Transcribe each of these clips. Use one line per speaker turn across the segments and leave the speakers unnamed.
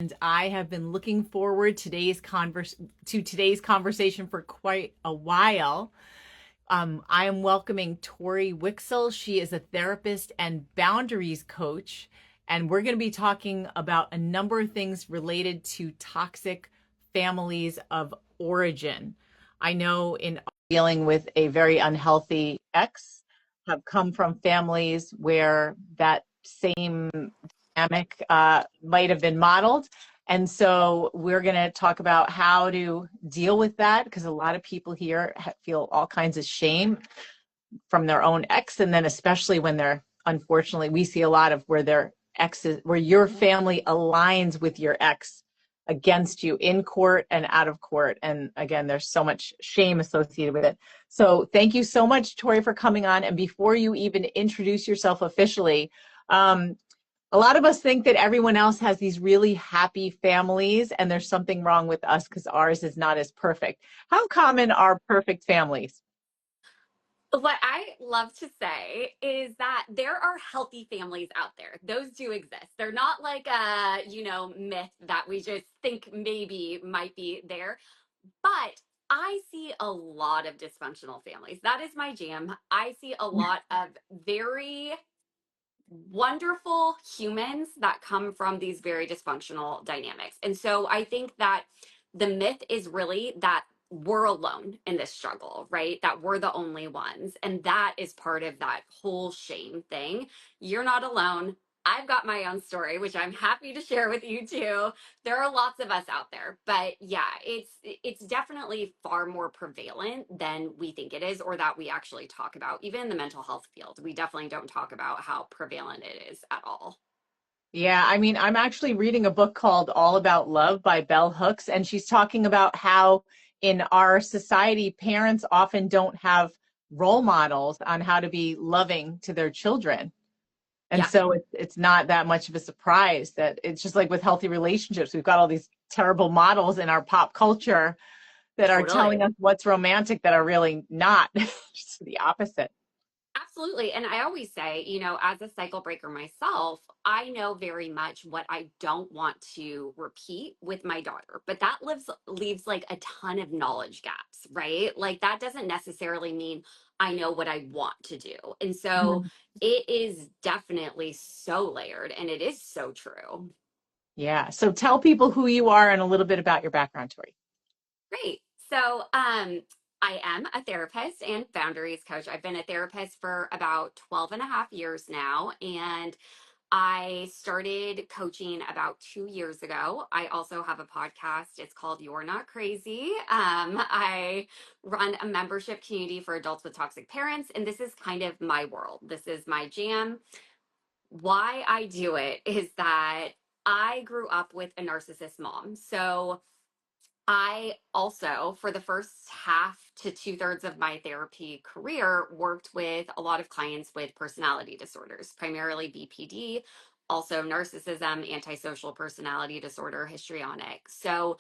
and I have been looking forward to today's conversation for quite a while. I am welcoming Torie Wiksell. She is a therapist and boundaries coach, and we're going to be talking about a number of things related to toxic families of origin. I know in dealing with a very unhealthy ex, have come from families where that same dynamic might have been modeled. And so we're going to talk about how to deal with that, because a lot of people here feel all kinds of shame from their own ex. And then especially when they're, unfortunately, we see a lot of where their exes, where your family aligns with your ex against you in court and out of court. And again, there's so much shame associated with it. So thank you so much, Torie, for coming on. And before you even introduce yourself officially, a lot of us think that everyone else has these really happy families and there's something wrong with us because ours is not as perfect. How common are perfect families?
What I love to say is that there are healthy families out there. Those do exist. They're not like a, myth that we just think maybe might be there. But I see a lot of dysfunctional families. That is my jam. I see a lot of very wonderful humans that come from these very dysfunctional dynamics. And so I think that the myth is really that we're alone in this struggle, right? That we're the only ones. And that is part of that whole shame thing. You're not alone. I've got my own story, which I'm happy to share with you too. There are lots of us out there, but yeah, it's definitely far more prevalent than we think it is, or that we actually talk about. Even in the mental health field, we definitely don't talk about how prevalent it is at all.
Yeah, I mean, I'm actually reading a book called All About Love by Bell Hooks, and she's talking about how in our society, parents often don't have role models on how to be loving to their children. And
Yeah,
so it's not that much of a surprise that it's just like with healthy relationships. We've got all these terrible models in our pop culture that are telling
totally.
us what's romantic that are really not, just the opposite.
Absolutely. And I always say, as a cycle breaker myself, I know very much what I don't want to repeat with my daughter, but that leaves like a ton of knowledge gaps, right? Like that doesn't necessarily mean I know what I want to do. And so
Mhm.
it is definitely so layered and it is so true.
Yeah. So tell people who you are and a little bit about your background, Tori.
Great. I am a therapist and boundaries coach. I've been a therapist for about 12 and a half years now. And I started coaching about 2 years ago. I also have a podcast. It's called You're Not Crazy. I run a membership community for adults with toxic parents, and this is kind of my world. This is my jam. Why I do it is that I grew up with a narcissist mom. So I also, for the first half to two-thirds of my therapy career, worked with a lot of clients with personality disorders, primarily BPD, also narcissism, antisocial personality disorder, histrionic. So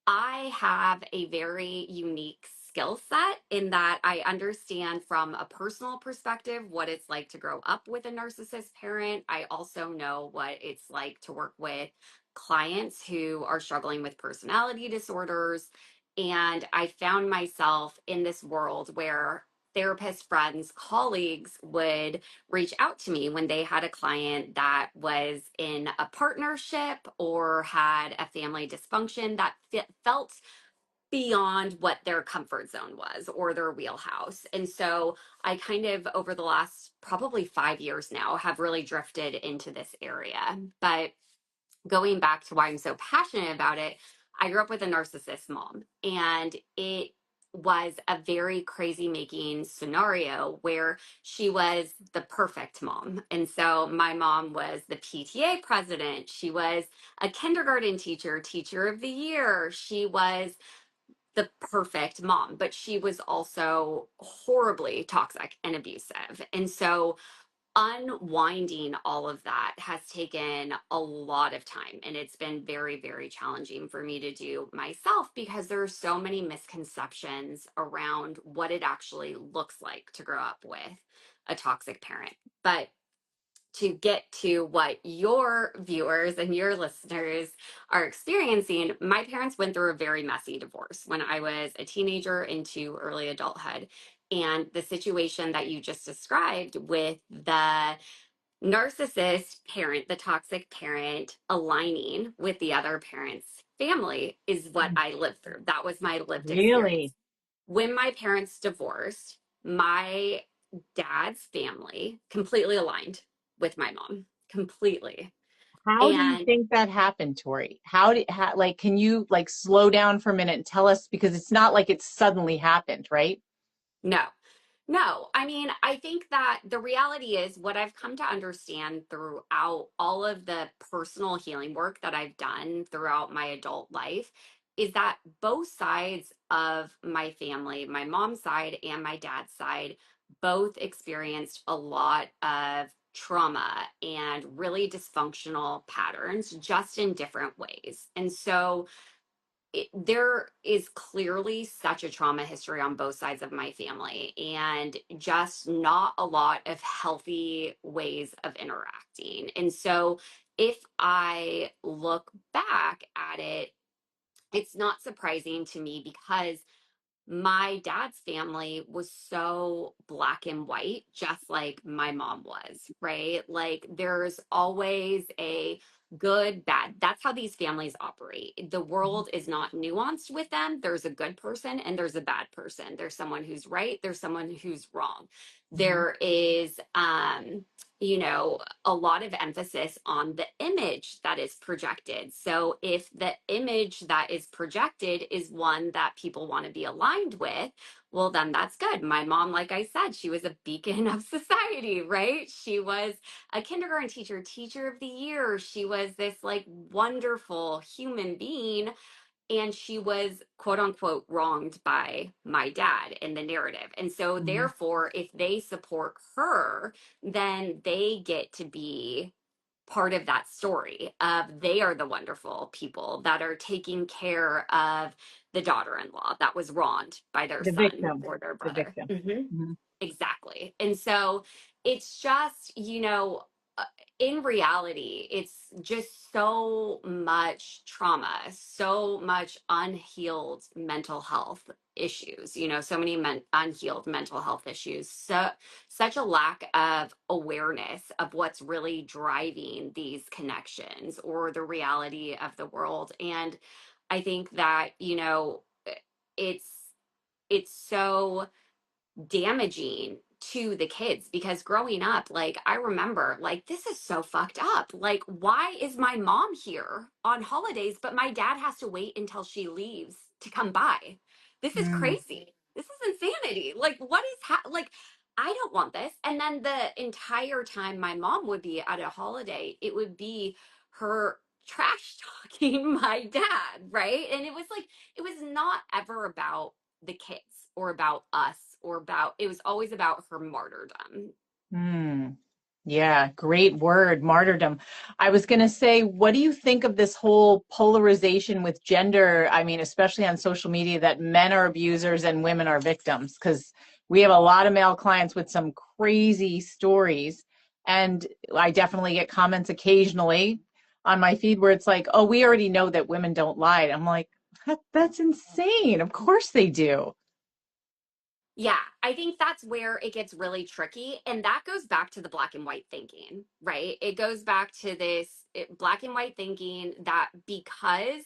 I have a very unique skill set in that I understand from a personal perspective what it's like to grow up with a narcissist parent. I also know what it's like to work with clients who are struggling with personality disorders. And I found myself in this world where therapist friends, colleagues would reach out to me when they had a client that was in a partnership or had a family dysfunction that felt beyond what their comfort zone was or their wheelhouse. And so I kind of, over the last probably 5 years now, have really drifted into this area. But going back to why I'm so passionate about it, I grew up with a narcissist mom, and it was a very crazy making scenario where she was the perfect mom. And so my mom was the PTA president. She was a kindergarten teacher, teacher of the year. She was the perfect mom, but she was also horribly toxic and abusive. And so unwinding all of that has taken a lot of time, and it's been very, very challenging for me to do myself because there are so many misconceptions around what it actually looks like to grow up with a toxic parent. But to get to what your viewers and your listeners are experiencing, my parents went through a very messy divorce when I was a teenager into early adulthood. And the situation that you just described with the narcissist parent, the toxic parent, aligning with the other parent's family is what I lived through. That was my lived experience.
Really?
When my parents divorced, my dad's family completely aligned with my mom, completely.
How do you
And
think that happened, Tori? Like, can you like slow down for a minute and tell us, because it's not like it suddenly happened, right?
no, no, I mean, I think that the reality is what I've come to understand throughout all of the personal healing work that I've done throughout my adult life is that both sides of my family, my mom's side and my dad's side, both experienced a lot of trauma and really dysfunctional patterns just in different ways. And so, there is clearly such a trauma history on both sides of my family and just not a lot of healthy ways of interacting. And so if I look back at it, it's not surprising to me because my dad's family was so black and white, just like my mom was, right? Like there's always a good, bad. That's how these families operate. The world is not nuanced with them. There's a good person and there's a bad person. There's someone who's right, there's someone who's wrong.
Mhm.
There is, a lot of emphasis on the image that is projected. So if the image that is projected is one that people want to be aligned with, well, then that's good. My mom, like I said, she was a beacon of society, right? She was a kindergarten teacher, teacher of the year. She was this like wonderful human being, and she was quote unquote wronged by my dad in the narrative. And so
Mhm.
therefore if they support her, then they get to be part of that story of they are the wonderful people that are taking care of the daughter-in-law that was wronged by their
The
son
victim,
or their
the
brother.
victim.
Mhm.
Mhm.
Exactly. And so it's just, uh, in reality, it's just so much trauma, so much unhealed mental health issues, so many unhealed mental health issues. So, such a lack of awareness of what's really driving these connections or the reality of the world. And I think that, it's, it's so damaging to the kids because growing up, like I remember, like, this is so fucked up. Like, why is my mom here on holidays, but my dad has to wait until she leaves to come by? This is
Mm.
crazy. This is insanity. Like, what is like, I don't want this. And then the entire time my mom would be at a holiday, it would be her trash talking my dad, right? And it was like, it was not ever about the kids or about us or about, it was always about her martyrdom.
Mm. Yeah, great word, martyrdom. I was going to say, what do you think of this whole polarization with gender? I mean, especially on social media, that men are abusers and women are victims, because we have a lot of male clients with some crazy stories. And I definitely get comments occasionally on my feed where it's like, oh, we already know that women don't lie. I'm like, that's insane. Of course they do.
Yeah, I think that's where it gets really tricky. And that goes back to the black and white thinking, right? It goes back to this black and white thinking that because,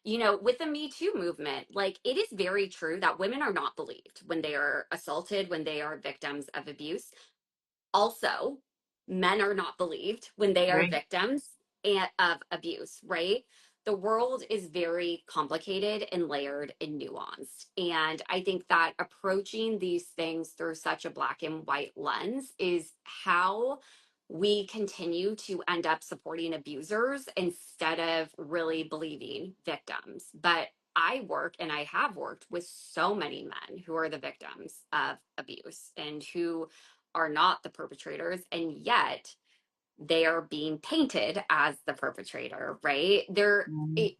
with the Me Too movement, like it is very true that women are not believed when they are assaulted, when they are victims of abuse. Also, men are not believed when they are
Right.
victims of abuse, right? The world is very complicated and layered and nuanced. And I think that approaching these things through such a black and white lens is how we continue to end up supporting abusers instead of really believing victims. But I work and I have worked with so many men who are the victims of abuse and who are not the perpetrators, and yet they are being painted as the perpetrator, right?
Mhm.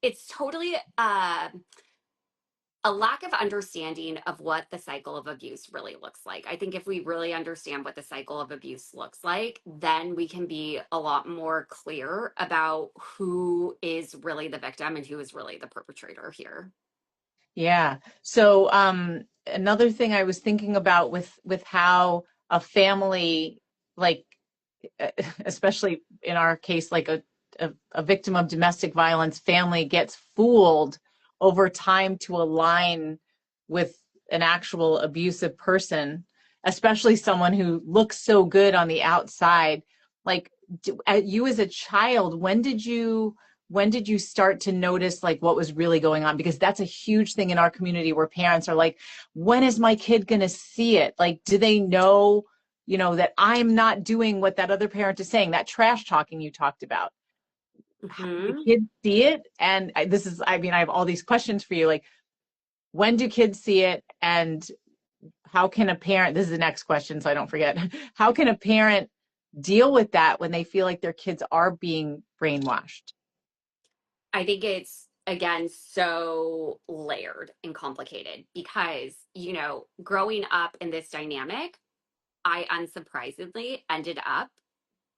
It's totally a lack of understanding of what the cycle of abuse really looks like. I think if we really understand what the cycle of abuse looks like, then we can be a lot more clear about who is really the victim and who is really the perpetrator here.
Yeah. So another thing I was thinking about with how a family, like especially in our case, like a victim of domestic violence family gets fooled over time to align with an actual abusive person, especially someone who looks so good on the outside. Like you as a child, when did you start to notice like what was really going on? Because that's a huge thing in our community where parents are like, when is my kid going to see it? Like, do they know, that I'm not doing what that other parent is saying, that trash talking you talked about? Do
Hmm.
kids see it? And I have all these questions for you. Like, when do kids see it? And how can a parent, this is the next question, so I don't forget, how can a parent deal with that when they feel like their kids are being brainwashed?
I think it's, again, so layered and complicated because, growing up in this dynamic, I unsurprisingly ended up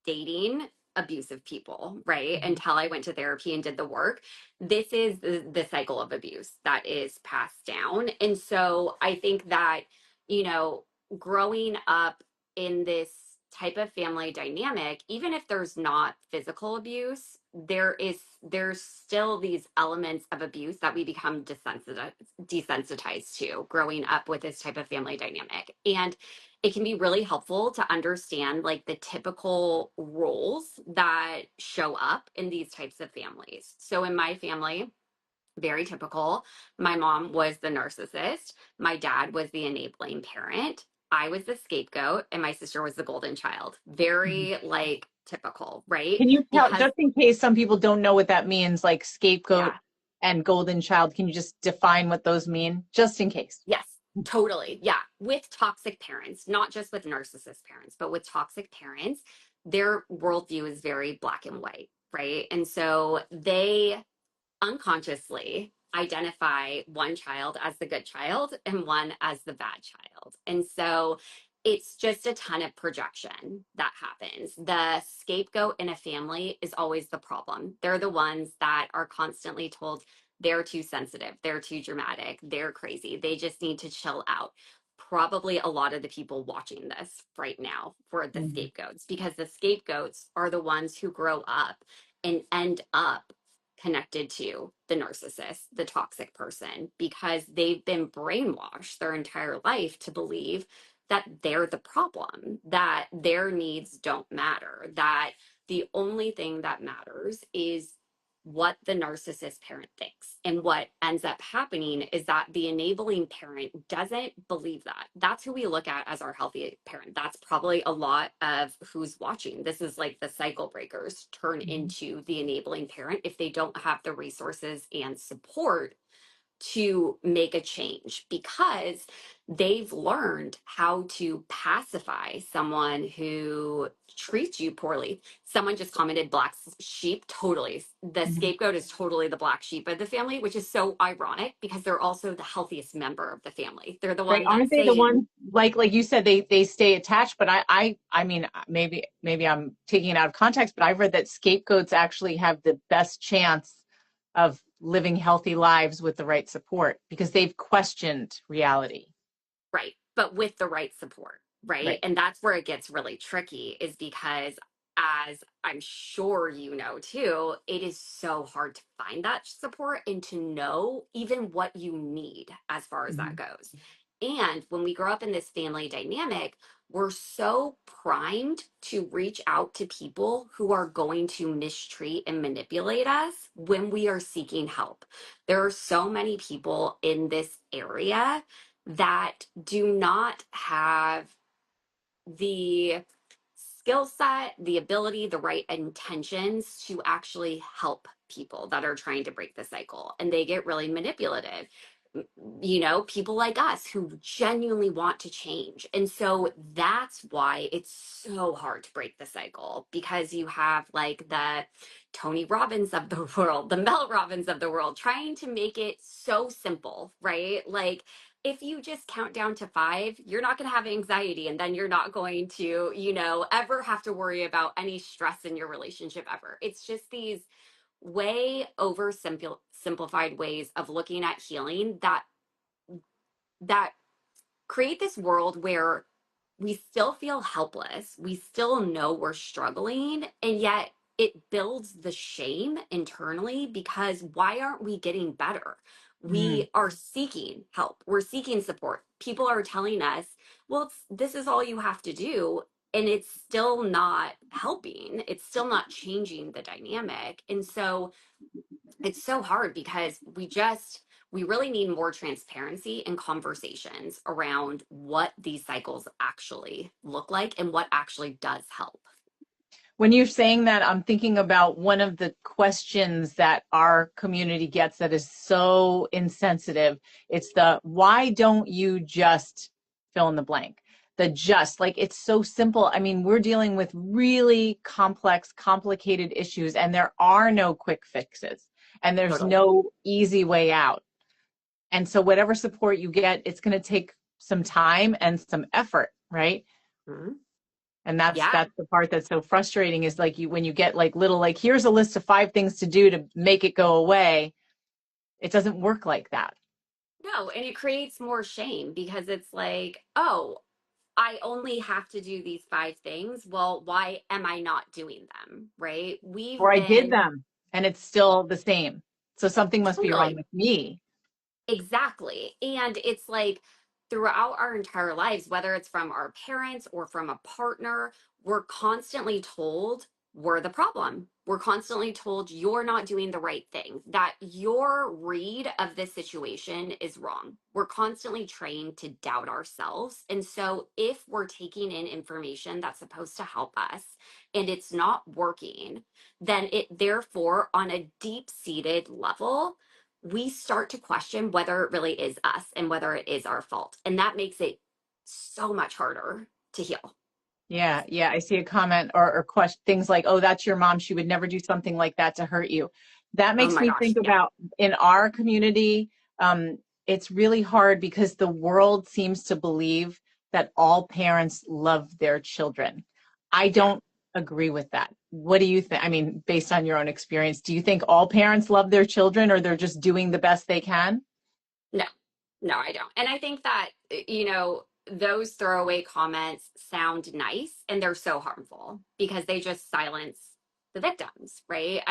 dating abusive people, right?
Mhm.
Until I went to therapy and did the work. This is the cycle of abuse that is passed down. And so I think that, you know, growing up in this type of family dynamic, even if there's not physical abuse, there's still these elements of abuse that we become desensitized to growing up with this type of family dynamic. And it can be really helpful to understand like the typical roles that show up in these types of families. So in my family, very typical, my mom was the narcissist, my dad was the enabling parent, I was the scapegoat, and my sister was the golden child. Very like typical, right?
Can you tell,
Because
just in case some people don't know what that means, like scapegoat
yeah.
and golden child, can you just define what those mean, just in case?
Yes, totally. Yeah. With toxic parents, not just with narcissist parents, but with toxic parents, their worldview is very black and white, right? And so they unconsciously identify one child as the good child and one as the bad child. And so it's just a ton of projection that happens. The scapegoat in a family is always the problem. They're the ones that are constantly told they're too sensitive, they're too dramatic, they're crazy, they just need to chill out. Probably a lot of the people watching this right now for the
Mhm.
scapegoats, because the scapegoats are the ones who grow up and end up connected to the narcissist, the toxic person, because they've been brainwashed their entire life to believe that they're the problem, that their needs don't matter, that the only thing that matters is what the narcissist parent thinks. And what ends up happening is that the enabling parent doesn't believe that. That's who we look at as our healthy parent. That's probably a lot of who's watching. This is like the cycle breakers turn
Mhm.
into the enabling parent if they don't have the resources and support to make a change, because they've learned how to pacify someone who treats you poorly. Someone just commented black sheep. Totally. The
Mhm.
scapegoat is totally the black sheep of the family, which is so ironic because they're also the healthiest member of the family. They're the
Right?
one
Aren't
that's
they the
saying,
ones, like you said, they stay attached? But I mean, maybe I'm taking it out of context, but I've read that scapegoats actually have the best chance of living healthy lives with the right support because they've questioned reality.
right, but with the right support, right?
Right.
And that's where it gets really tricky, is because, as I'm sure you know too, it is so hard to find that support and to know even what you need as far as that
Mhm.
goes. And when we grow up in this family dynamic, we're so primed to reach out to people who are going to mistreat and manipulate us when we are seeking help. There are so many people in this area that do not have the skill set, the ability, the right intentions to actually help people that are trying to break the cycle. And they get really manipulative. People like us who genuinely want to change. And so that's why it's so hard to break the cycle, because you have like the Tony Robbins of the world, the Mel Robbins of the world, trying to make it so simple, right? Like, if you just count down to five, you're not going to have anxiety. And then you're not going to, ever have to worry about any stress in your relationship ever. It's just these way simplified ways of looking at healing that create this world where we still feel helpless. We still know we're struggling, and yet it builds the shame internally because why aren't we getting better?
Mm.
We are seeking help. We're seeking support. People are telling us, well, this is all you have to do. And it's still not helping. It's still not changing the dynamic. And so it's so hard because we really need more transparency and conversations around what these cycles actually look like and what actually does help.
When you're saying that, I'm thinking about one of the questions that our community gets that is so insensitive. It's the why don't you just fill in the blank? The just, like, it's so simple. I mean, we're dealing with really complex, complicated issues, and there are no quick fixes, and there's
Totally.
no easy way out. And so, whatever support you get, it's going to take some time and some effort, right?
Mhm.
And that's
Yeah.
the part that's so frustrating is like when you get like little, like, here's a list of 5 things to do to make it go away. It doesn't work like that.
No, and it creates more shame because it's like, oh, I only have to do these five things. Well, why am I not doing them? Right?
Or
We've
I did
been
them and it's still the same. So something must be wrong
totally.
with me.
Exactly. And it's like throughout our entire lives, whether it's from our parents or from a partner, we're constantly told we're the problem. We're constantly told you're not doing the right thing, that your read of this situation is wrong. We're constantly trained to doubt ourselves. And so if we're taking in information that's supposed to help us and it's not working, then it therefore, on a deep seated level, we start to question whether it really is us and whether it is our fault. And that makes it so much harder to heal.
Yeah, yeah. I see a comment or question things like, oh, that's your mom. She would never do something like that to hurt you. That
Oh
makes
my
me
gosh.
think
Yeah.
about in our community, it's really hard because the world seems to believe that all parents love their children. I
Yeah.
don't agree with that. What do you think? I mean, based on your own experience, do you think all parents love their children or they're just doing the best they can?
No, no, I don't. And I think that, those throwaway comments sound nice and they're so harmful because they just silence the victims, right?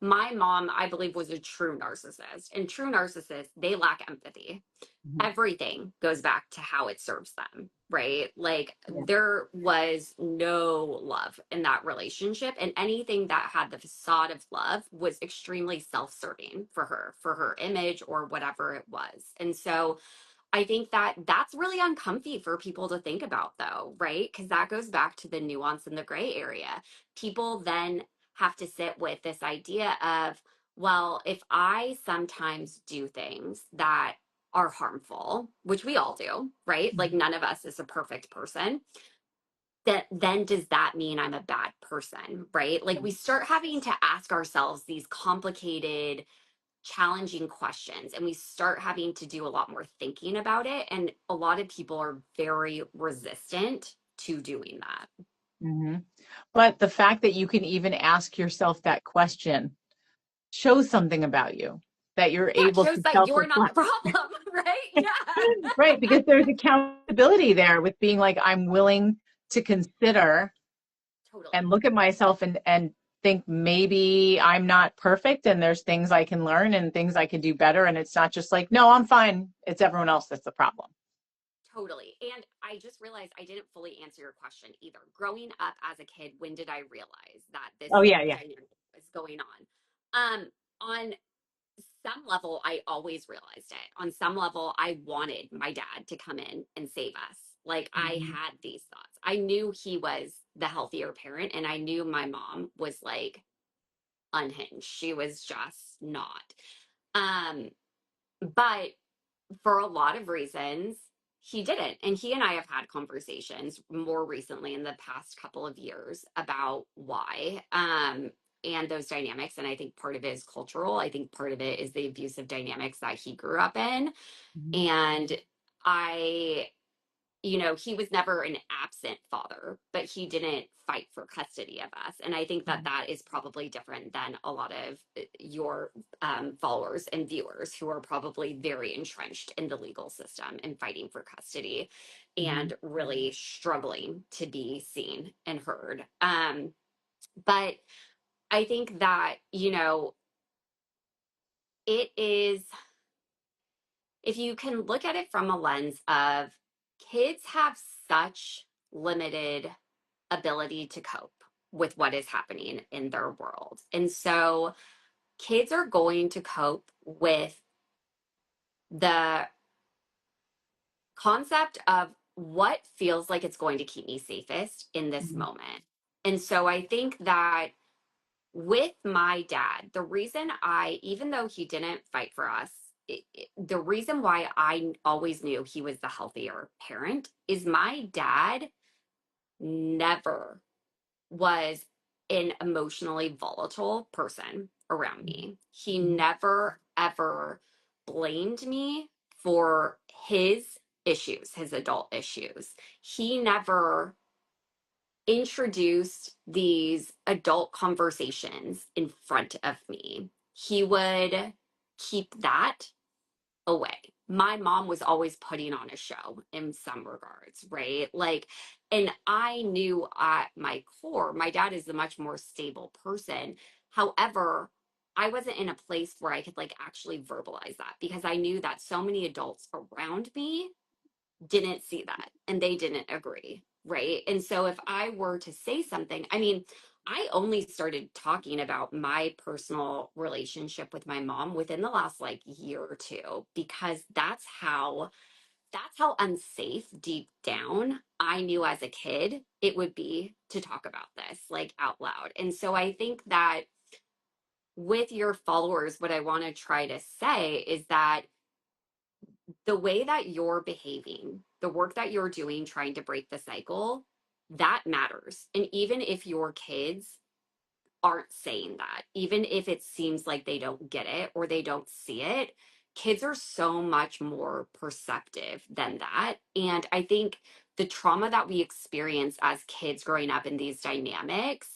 My mom, I believe, was a true narcissist. And true narcissists, they lack empathy.
Mhm.
Everything goes back to how it serves them, right? Like
Yeah.
there was no love in that relationship, and anything that had the facade of love was extremely self-serving for her image or whatever it was. And so I think that that's really uncomfy for people to think about, though, right? Because that goes back to the nuance in the gray area. People then have to sit with this idea of, well, if I sometimes do things that are harmful, which we all do, right? Like none of us is a perfect person. That then does that mean I'm a bad person, right? Like we start having to ask ourselves these complicated, challenging questions and we start having to do a lot more thinking about it. And a lot of people are very resistant to doing that.
Hmm. But the fact that you can even ask yourself that question shows something about you, that you're
Yeah, it
able
shows
to
that you're not the
self-reflect.
problem, right? Yeah,
Right, because there's accountability there with being like, I'm willing to consider and
totally.
look at myself and think maybe I'm not perfect and there's things I can learn and things I can do better. And it's not just like, no, I'm fine. It's everyone else that's the problem.
Totally. And I just realized I didn't fully answer your question either. Growing up as a kid, when did I realize that this
Oh, yeah, yeah.
dynamic was going on? On some level, I always realized it. On some level, I wanted my dad to come in and save us. Like I
Mhm.
had these thoughts. I knew he was the healthier parent, and I knew my mom was like unhinged. She was just not. Um, but for a lot of reasons, he didn't. And he and I have had conversations more recently in the past couple of years about why. and those dynamics. And I think part of it is cultural. I think part of it is the abusive dynamics that he grew up in.
Mhm.
And I, he was never an absent father, but he didn't fight for custody of us. And I think that that is probably different than a lot of your followers and viewers who are probably very entrenched in the legal system and fighting for custody
Mhm.
and really struggling to be seen and heard. But I think that, it is, if you can look at it from a lens of kids have such limited ability to cope with what is happening in their world. And so kids are going to cope with the concept of what feels like it's going to keep me safest in this
Mhm.
moment. And so I think that with my dad, the reason even though he didn't fight for us, the reason why I always knew he was the healthier parent is my dad never was an emotionally volatile person around me. He
Mhm.
never, ever blamed me for his issues, his adult issues. He never introduced these adult conversations in front of me. He would keep that away. My mom was always putting on a show in some regards, right? Like, and I knew at my core, my dad is a much more stable person. However, I wasn't in a place where I could like actually verbalize that because I knew that so many adults around me didn't see that and they didn't agree. Right. And so if I were to say something, I mean, I only started talking about my personal relationship with my mom within the last like year or two because that's how unsafe deep down I knew as a kid it would be to talk about this like out loud. And so I think that with your followers, what I want to try to say is that the way that you're behaving, the work that you're doing, trying to break the cycle, that matters. And even if your kids aren't saying that, even if it seems like they don't get it or they don't see it, kids are so much more perceptive than that. And I think the trauma that we experience as kids growing up in these dynamics,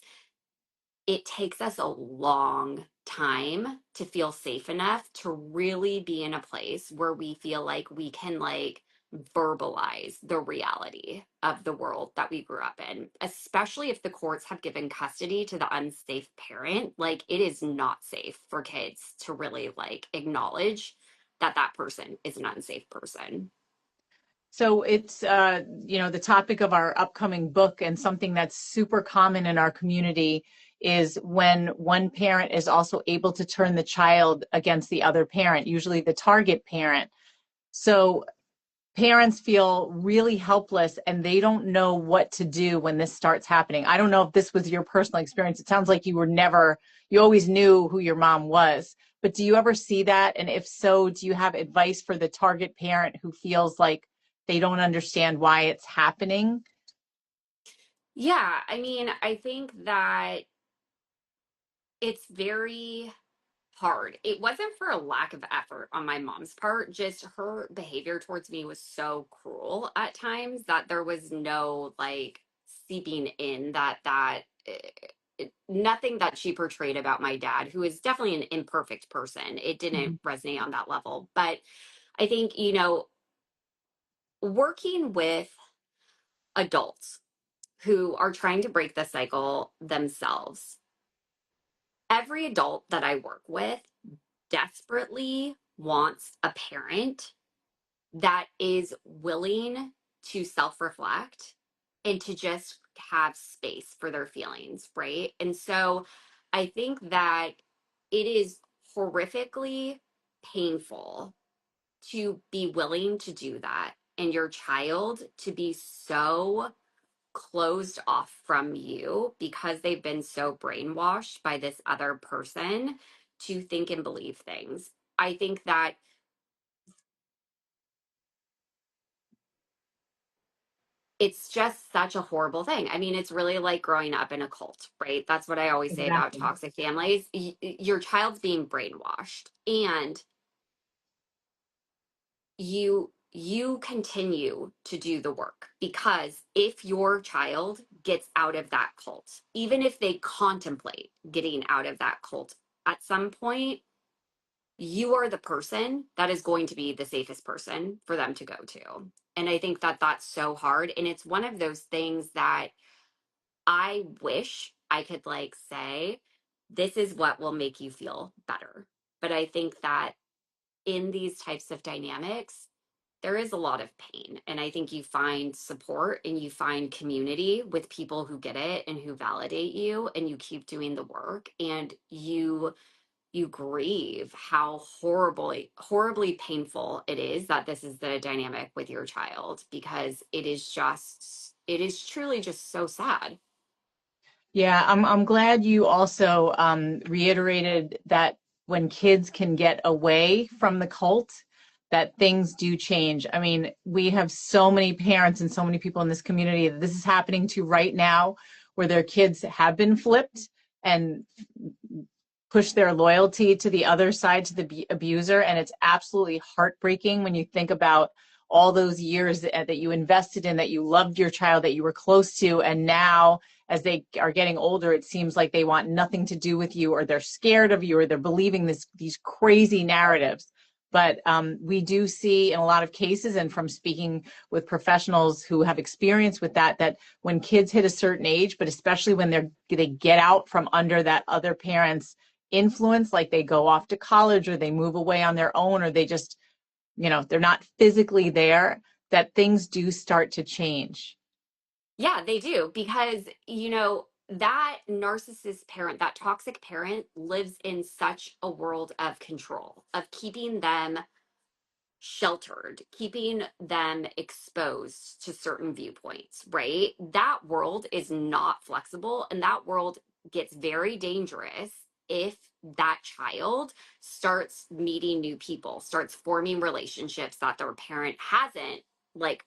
it takes us a long time to feel safe enough to really be in a place where we feel like we can like verbalize the reality of the world that we grew up in, especially if the courts have given custody to the unsafe parent. Like it is not safe for kids to really like acknowledge that that person is an unsafe person.
So it's the topic of our upcoming book, and something that's super common in our community is when one parent is also able to turn the child against the other parent, usually the target parent. So parents feel really helpless and they don't know what to do when this starts happening. I don't know if this was your personal experience. It sounds like you always knew who your mom was. But do you ever see that? And if so, do you have advice for the target parent who feels like they don't understand why it's happening?
Yeah, I mean, I think that it's very hard. It wasn't for a lack of effort on my mom's part, just her behavior towards me was so cruel at times that there was no like seeping in nothing that she portrayed about my dad, who is definitely an imperfect person. It didn't
Mhm.
resonate on that level. But I think, working with adults who are trying to break the cycle themselves, every adult that I work with desperately wants a parent that is willing to self reflect and to just have space for their feelings, right? And so I think that it is horrifically painful to be willing to do that and your child to be so closed off from you because they've been so brainwashed by this other person to think and believe things. I think that it's just such a horrible thing. I mean, it's really like growing up in a cult, right? That's what I always say about
Exactly.
toxic families. Your child's being brainwashed, and you continue to do the work, because if your child gets out of that cult, even if they contemplate getting out of that cult at some point, you are the person that is going to be the safest person for them to go to. And I think that that's so hard, and it's one of those things that I wish I could like say, this is what will make you feel better. But I think that in these types of dynamics, there is a lot of pain. And I think you find support and you find community with people who get it and who validate you, and you keep doing the work, and you grieve how horribly painful it is that this is the dynamic with your child, because it is truly just so sad.
Yeah, I'm glad you also reiterated that when kids can get away from the cult, that things do change. I mean, we have so many parents and so many people in this community that this is happening to right now, where their kids have been flipped and push their loyalty to the other side, to the abuser. And it's absolutely heartbreaking when you think about all those years that you invested in, that you loved your child, that you were close to. And now, as they are getting older, it seems like they want nothing to do with you, or they're scared of you, or they're believing these crazy narratives. But we do see in a lot of cases, and from speaking with professionals who have experience with that, that when kids hit a certain age, but especially when they get out from under that other parent's influence, like they go off to college, or they move away on their own, or they just, they're not physically there, that things do start to change.
Yeah, they do, because, that narcissist parent, that toxic parent lives in such a world of control, of keeping them sheltered, keeping them exposed to certain viewpoints, right? That world is not flexible, and that world gets very dangerous if that child starts meeting new people, starts forming relationships that their parent hasn't like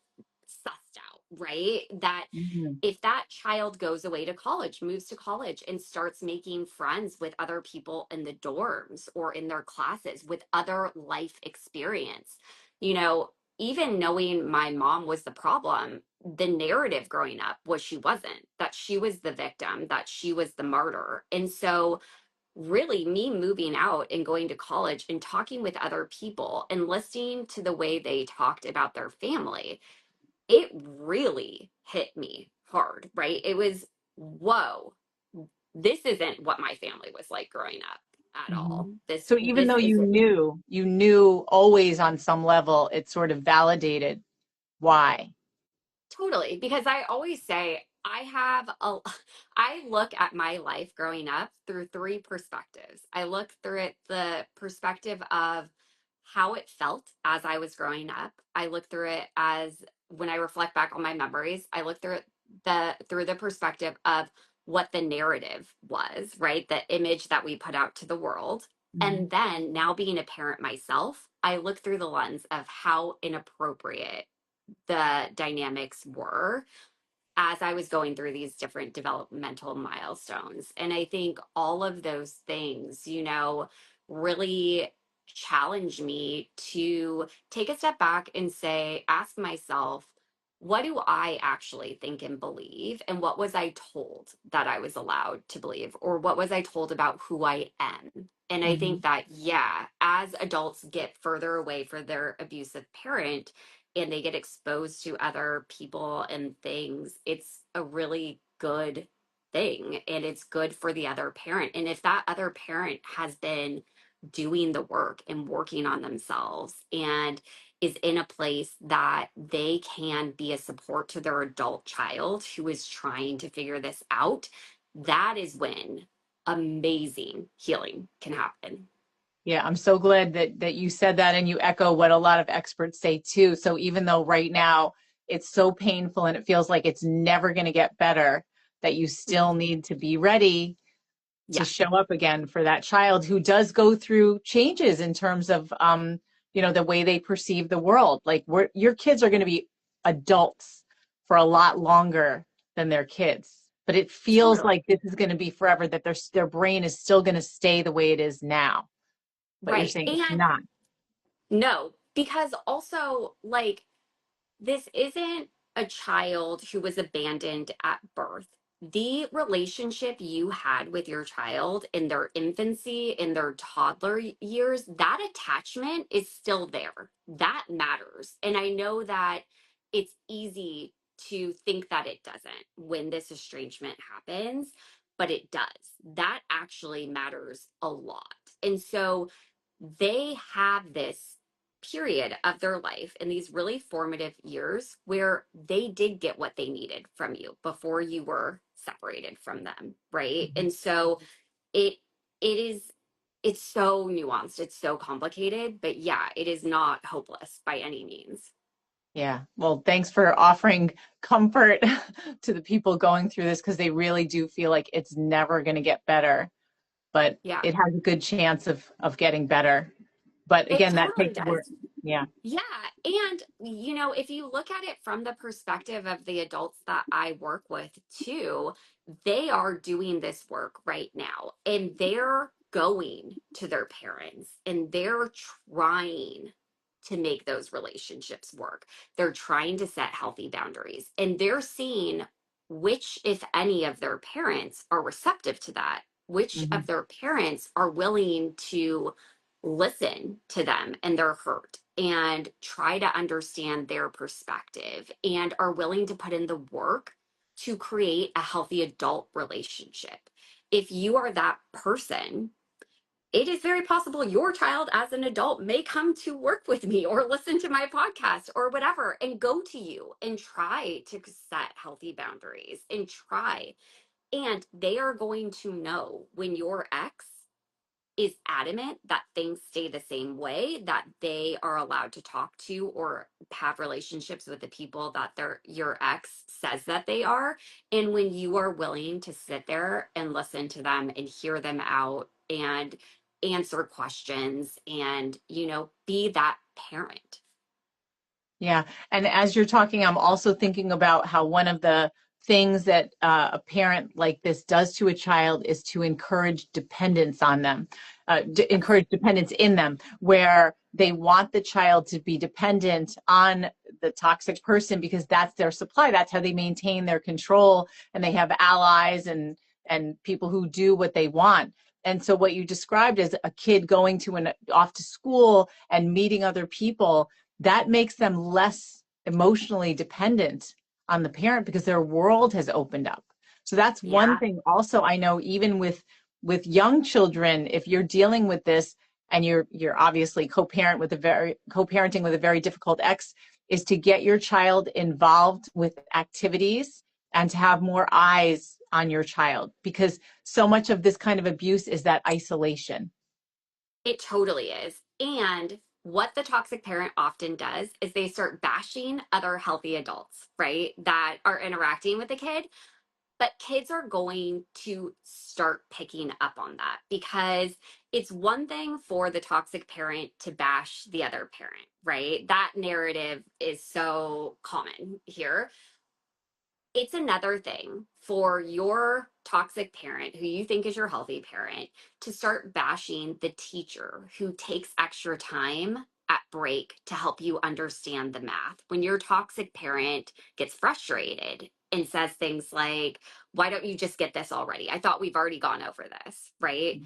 sussed out, right? That
Mhm.
if that child goes away to college, moves to college, and starts making friends with other people in the dorms or in their classes with other life experience, you know, even knowing my mom was the problem, the narrative growing up was she wasn't, that she was the victim, that she was the martyr. And so, really, me moving out and going to college and talking with other people and listening to the way they talked about their family, it really hit me hard, right? It was, whoa, this isn't what my family was like growing up at
Mhm.
all. This
So even
this
though
isn't.
you knew always on some level, it sort of validated why.
Totally, because I always say I look at my life growing up through three perspectives. I look through it the perspective of how it felt as I was growing up. I look through it as, when I reflect back on my memories, I look through it through the perspective of what the narrative was, right? The image that we put out to the world. And
Mhm.
then, now being a parent myself, I look through the lens of how inappropriate the dynamics were as I was going through these different developmental milestones. And I think all of those things, really challenge me to take a step back and say, ask myself, what do I actually think and believe? And what was I told that I was allowed to believe? Or what was I told about who I am? And I think
Mhm.
that, yeah, as adults get further away from their abusive parent, and they get exposed to other people and things, it's a really good thing, and it's good for the other parent. And if that other parent has been doing the work and working on themselves and is in a place that they can be a support to their adult child who is trying to figure this out, that is when amazing healing can happen.
Yeah, I'm so glad that you said that, and you echo what a lot of experts say too. So even though right now it's so painful and it feels like it's never going to get better, that you still need to be ready to
Yeah.
show up again for that child who does go through changes in terms of the way they perceive the world. Like your kids are going to be adults for a lot longer than their kids. But it feels
Totally.
like this is going to be forever, that their brain is still going to stay the way it is now. But you're
Right.
saying it's
And
not.
no, because also, like, this isn't a child who was abandoned at birth. The relationship you had with your child in their infancy, in their toddler years, that attachment is still there. That matters. And I know that it's easy to think that it doesn't when this estrangement happens, but it does. That actually matters a lot. And so they have this period of their life in these really formative years where they did get what they needed from you before you were separated from them, right?
Mhm.
And so it it is it's so nuanced, it's so complicated, but yeah, it is not hopeless by any means.
Yeah. Well, thanks for offering comfort to the people going through this, because they really do feel like it's never going to get better, but
Yeah,
it has a good chance of getting better. But
it
again, that
totally
takes work.
does.
Yeah.
Yeah. And, if you look at it from the perspective of the adults that I work with too, they are doing this work right now and they're going to their parents and they're trying to make those relationships work. They're trying to set healthy boundaries and they're seeing which, if any, of their parents are receptive to that, which
Mhm.
of their parents are willing to listen to them and their hurt and try to understand their perspective and are willing to put in the work to create a healthy adult relationship. If you are that person, it is very possible your child as an adult may come to work with me or listen to my podcast or whatever and go to you and try to set healthy boundaries and try. And they are going to know when your ex is adamant that things stay the same way, that they are allowed to talk to or have relationships with the people that your ex says that they are. And when you are willing to sit there and listen to them and hear them out and answer questions and, be that parent.
Yeah. And as you're talking, I'm also thinking about how one of the things that a parent like this does to a child is to encourage dependence on them,
Yes.
encourage dependence in them, where they want the child to be dependent on the toxic person because that's their supply. That's how they maintain their control, and they have allies and people who do what they want. And so what you described as a kid going to off to school and meeting other people, that makes them less emotionally dependent on the parent because their world has opened up. So that's one
Yeah.
thing also I know, even with young children, if you're dealing with this and you're obviously co-parenting with a very difficult ex, is to get your child involved with activities and to have more eyes on your child, because so much of this kind of abuse is that isolation.
It totally is. And what the toxic parent often does is they start bashing other healthy adults, right? That are interacting with the kid. But kids are going to start picking up on that because it's one thing for the toxic parent to bash the other parent, right? That narrative is so common here. It's another thing for your toxic parent, who you think is your healthy parent, to start bashing the teacher who takes extra time at break to help you understand the math. When your toxic parent gets frustrated and says things like, "Why don't you just get this already? I thought we've already gone over this," right?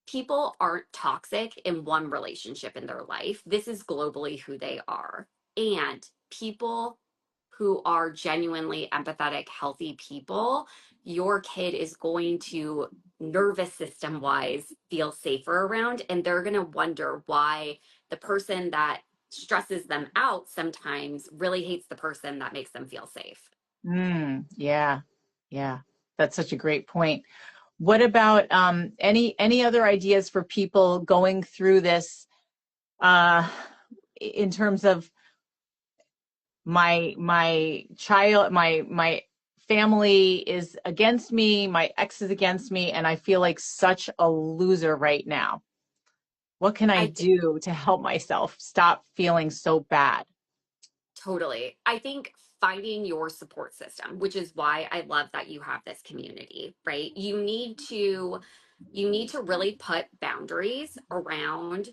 People aren't toxic in one relationship in their life. This is globally who they are. And people who are genuinely empathetic, healthy people, your kid is going to, nervous system wise, feel safer around. And they're going to wonder why the person that stresses them out sometimes really hates the person that makes them feel safe.
Yeah, yeah, that's such a great point. What about any other ideas for people going through this, uh, in terms of my child, my family is against me, my ex is against me, and I feel like such a loser right now. What can I
I think
do to help myself stop feeling so bad?
totally. I think finding your support system, which is why I love that you have this community, right? You need to really put boundaries around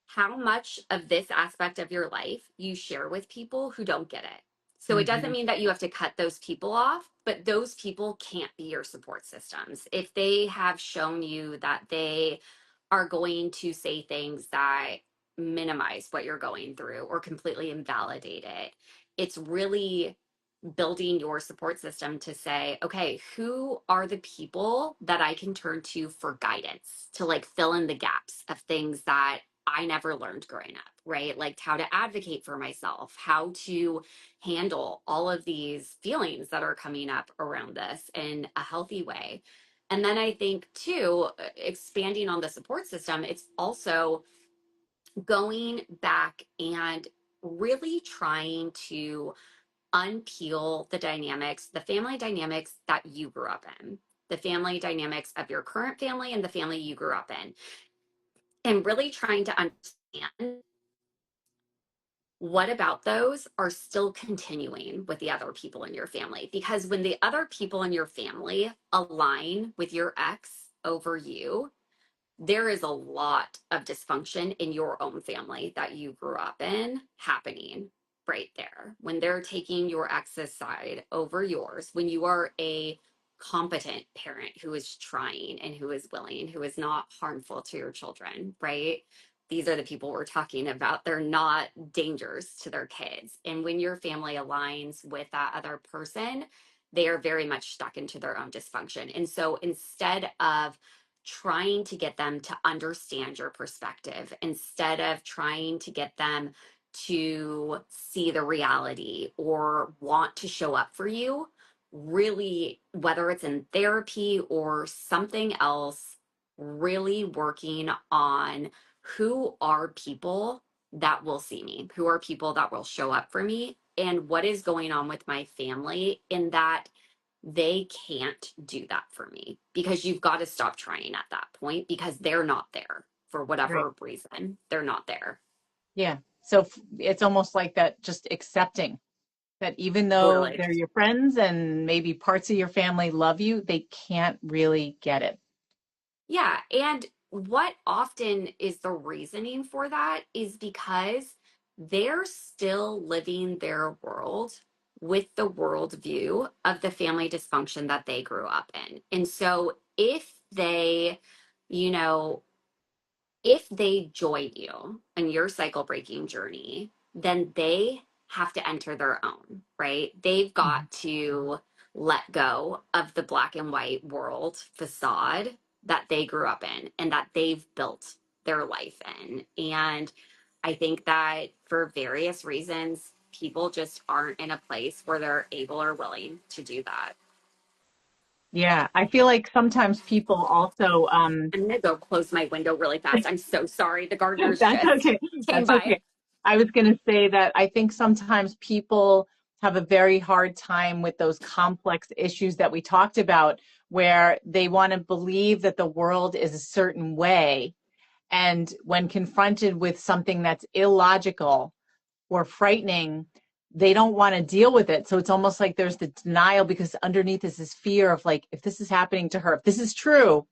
how much of this aspect of your life you share with people who don't get it. So it doesn't
Hmm.
mean that you have to cut those people off, but those people can't be your support systems. If they have shown you that they are going to say things that minimize what you're going through or completely invalidate it, it's really building your support system to say, okay, who are the people that I can turn to for guidance to like fill in the gaps of things that I never learned growing up, right? Like how to advocate for myself, how to handle all of these feelings that are coming up around this in a healthy way. And then I think too, expanding on the support system, it's also going back and really trying to unpeel the dynamics, the family dynamics that you grew up in, the family dynamics of your current family and the family you grew up in, and really trying to understand what about those are still continuing with the other people in your family. Because when the other people in your family align with your ex over you, there is a lot of dysfunction in your own family that you grew up in happening right there. When they're taking your ex's side over yours, when you are a competent parent who is trying and who is willing, who is not harmful to your children, right? These are the people we're talking about. They're not dangers to their kids. And when your family aligns with that other person, they are very much stuck into their own dysfunction. And so instead of trying to get them to understand your perspective instead of trying to get them to see the reality or want to show up for you, really, whether it's in therapy or something else, really working on who are people that will see me, who are people that will show up for me, and what is going on with my family in that they can't do that for me, because you've got to stop trying at that point because they're not there for
Right.
whatever reason. They're not there.
Yeah. So it's almost like that, just accepting that even though
Totally.
they're your friends and maybe parts of your family love you, they can't really get it.
Yeah. And what often is the reasoning for that is because they're still living their world with the worldview of the family dysfunction that they grew up in. And so if they, you know, if they join you in your cycle breaking journey, then they have to enter their own, right? They've
Mhm.
got to let go of the black and white world facade that they grew up in and that they've built their life in. And I think that for various reasons, people just aren't in a place where they're able or willing to do that.
Yeah. I feel like sometimes people also,
I'm going to go close my window really fast. I'm so sorry. The gardeners
that's
just
okay.
came
That's
by.
okay. I was going to say that I think sometimes people have a very hard time with those complex issues that we talked about, where they want to believe that the world is a certain way. And when confronted with something that's illogical or frightening, they don't want to deal with it. So it's almost like there's the denial, because underneath is this fear of like, if this is happening to her, if this is true,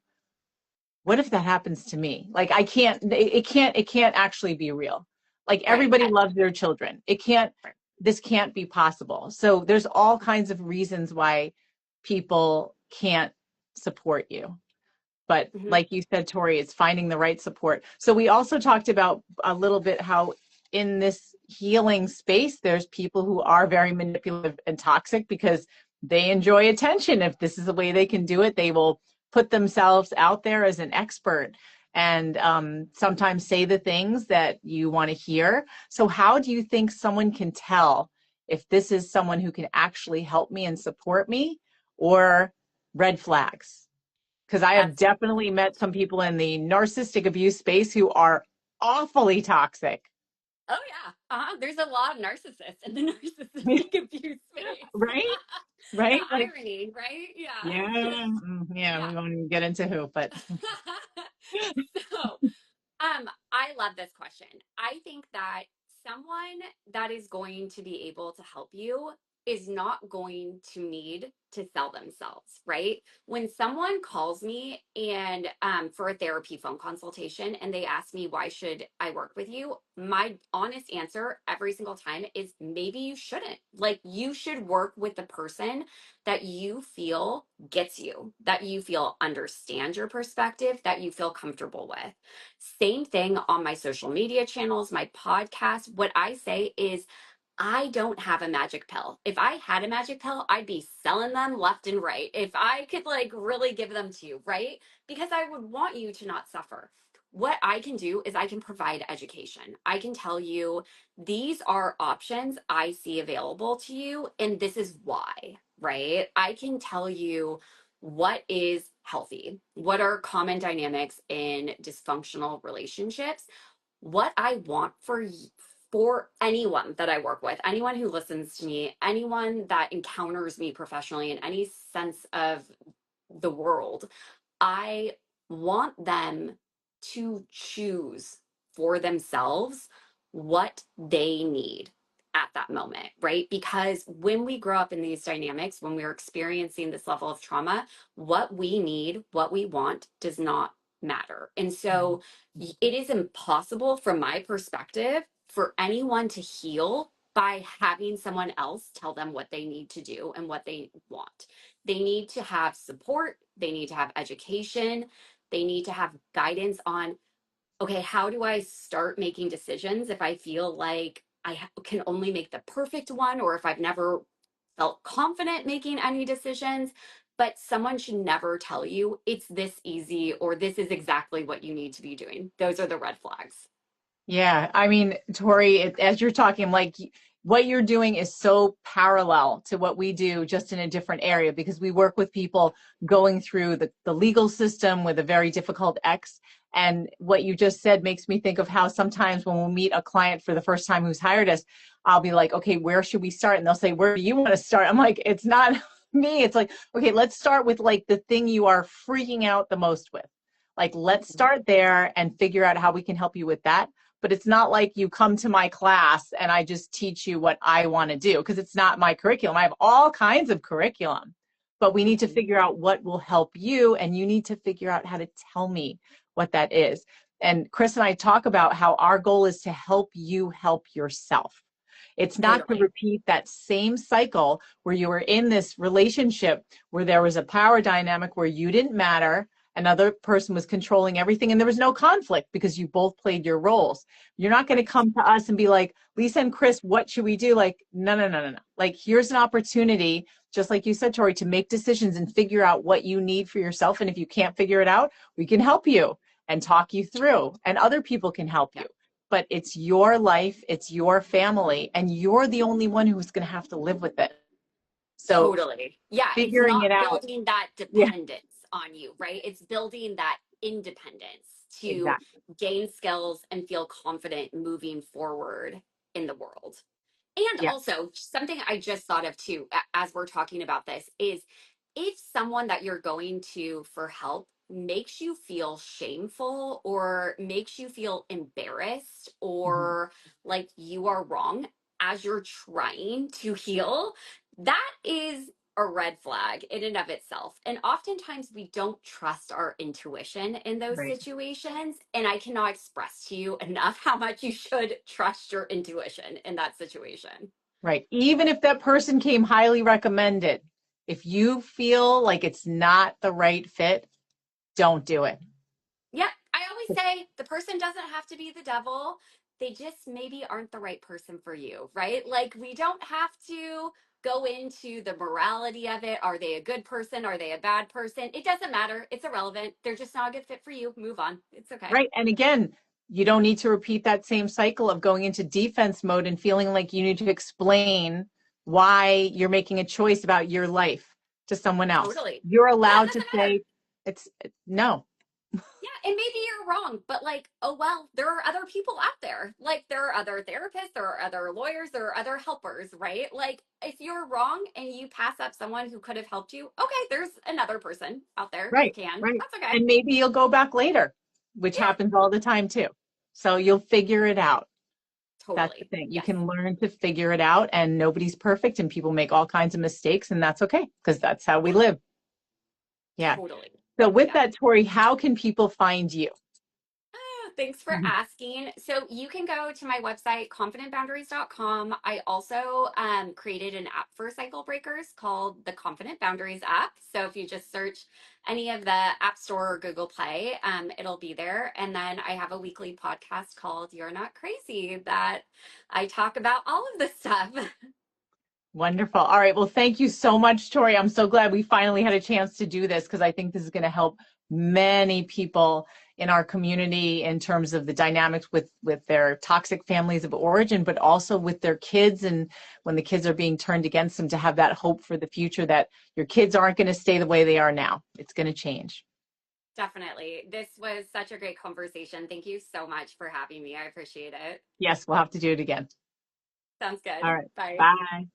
what if that happens to me? Like I can't, it can't actually be real. Like
Right.
everybody loves their children. It can't, this can't be possible. So there's all kinds of reasons why people can't support you. But
Mhm.
like you said, Tori, it's finding the right support. So we also talked about a little bit how in this healing space, there's people who are very manipulative and toxic because they enjoy attention. If this is the way they can do it, they will put themselves out there as an expert and sometimes say the things that you want to hear. So how do you think someone can tell if this is someone who can actually help me and support me, or red flags? Because I have
That's,
definitely met some people in the narcissistic abuse space who are awfully toxic.
oh yeah. There's a lot of narcissists in the narcissistic abuse space.
Right?
The
Right? Like,
irony, right?
yeah,
Yeah.
yeah,
Yeah.
we won't even get into who, but
So, I love this question. I think that someone that is going to be able to help you is not going to need to sell themselves, right? When someone calls me and for a therapy phone consultation and they ask me, why should I work with you? My honest answer every single time is maybe you shouldn't. Like, you should work with the person that you feel gets you, that you feel understands your perspective, that you feel comfortable with. Same thing on my social media channels, my podcast. What I say is, I don't have a magic pill. If I had a magic pill, I'd be selling them left and right. If I could like really give them to you, right? Because I would want you to not suffer. What I can do is I can provide education. I can tell you these are options I see available to you, and this is why, right? I can tell you what is healthy, what are common dynamics in dysfunctional relationships, what I want for anyone that I work with, anyone who listens to me, anyone that encounters me professionally in any sense of the world. I want them to choose for themselves what they need at that moment, right? Because when we grow up in these dynamics, when we're experiencing this level of trauma, what we need, what we want does not matter. And so it is impossible, from my perspective, for anyone to heal by having someone else tell them what they need to do and what they want. They need to have support, they need to have education, they need to have guidance on, okay, how do I start making decisions if I feel like can only make the perfect one, or if I've never felt confident making any decisions. But someone should never tell you it's this easy or this is exactly what you need to be doing. Those are the red flags.
Yeah, I mean, Tori, as you're talking, I'm like, what you're doing is so parallel to what we do, just in a different area, because we work with people going through the legal system with a very difficult ex. And what you just said makes me think of how sometimes when we meet a client for the first time who's hired us, I'll be like, okay, where should we start? And they'll say, where do you want to start? I'm like, it's not me. It's like, okay, let's start with like the thing you are freaking out the most with. Like, let's start there and figure out how we can help you with that. But it's not like you come to my class and I just teach you what I want to do, because it's not my curriculum. I have all kinds of curriculum, but we need to
Mhm.
figure out what will help you, and you need to figure out how to tell me what that is. And Chris and I talk about how our goal is to help you help yourself. It's not to
Totally.
repeat that same cycle where you were in this relationship where there was a power dynamic where you didn't matter, another person was controlling everything, and there was no conflict because you both played your roles. You're not going to
Right.
come to us and be like, Lisa and Chris, what should we do? Like, no, no, no, no, no. Like, here's an opportunity, just like you said, Tori, to make decisions and figure out what you need for yourself. And if you can't figure it out, we can help you and talk you through, and other people can help
Yeah.
you. But it's your life, it's your family, and you're the only one who's going to have to live with it. So
Totally. Yeah, it's
figuring it
not
out.
building that
Yeah,
dependence on you, right? It's building that independence to
exactly.
gain skills and feel confident moving forward in the world. And
Yeah.
also, something I just thought of too, as we're talking about this, is if someone that you're going to for help makes you feel shameful or makes you feel embarrassed
Mhm.
or like you are wrong as you're trying to heal, that is a red flag in and of itself. And oftentimes we don't trust our intuition in those
Right.
situations. And I cannot express to you enough how much you should trust your intuition in that situation.
Right. Even if that person came highly recommended, if you feel like it's not the right fit, don't do it.
Yeah, I always say the person doesn't have to be the devil. They just maybe aren't the right person for you, right? Like, we don't have to go into the morality of it. Are they a good person? Are they a bad person? It doesn't matter. It's irrelevant. They're just not a good fit for you. Move on. It's okay.
Right. And again, you don't need to repeat that same cycle of going into defense mode and feeling like you need to explain why you're making a choice about your life to someone else.
Totally.
You're
Yeah, it
allowed to
doesn't matter.
say, it's no.
Yeah, and maybe you're wrong, but like, oh well, there are other people out there. Like, there are other therapists, there are other lawyers, there are other helpers, right? Like, if you're wrong and you pass up someone who could have helped you, okay, there's another person out there who
Right.
can.
Right.
That's okay.
And maybe you'll go back later, which
Yeah,
happens all the time too. So you'll figure it out. That's the
Totally.
thing. You
Yes.
can learn to figure it out, and nobody's perfect, and people make all kinds of mistakes, and that's okay because that's how we
Yeah.
live. Yeah.
Totally.
So with
Yeah.
that, Tori, how can people find you?
Thanks for asking. So you can go to my website, confidentboundaries.com. I also created an app for cycle breakers called the Confident Boundaries app. So if you just search any of the App Store or Google Play, it'll be there. And then I have a weekly podcast called You're Not Crazy that I talk about all of this stuff.
Wonderful. All right. Well, thank you so much, Tori. I'm so glad we finally had a chance to do this because I think this is going to help many people in our community in terms of the dynamics with their toxic families of origin, but also with their kids, and when the kids are being turned against them, to have that hope for the future that your kids aren't going to stay the way they are now. It's going to change.
Definitely. This was such a great conversation. Thank you so much for having me. I appreciate it.
Yes, we'll have to do it again.
Sounds
All
good.
right.
Bye.
Bye.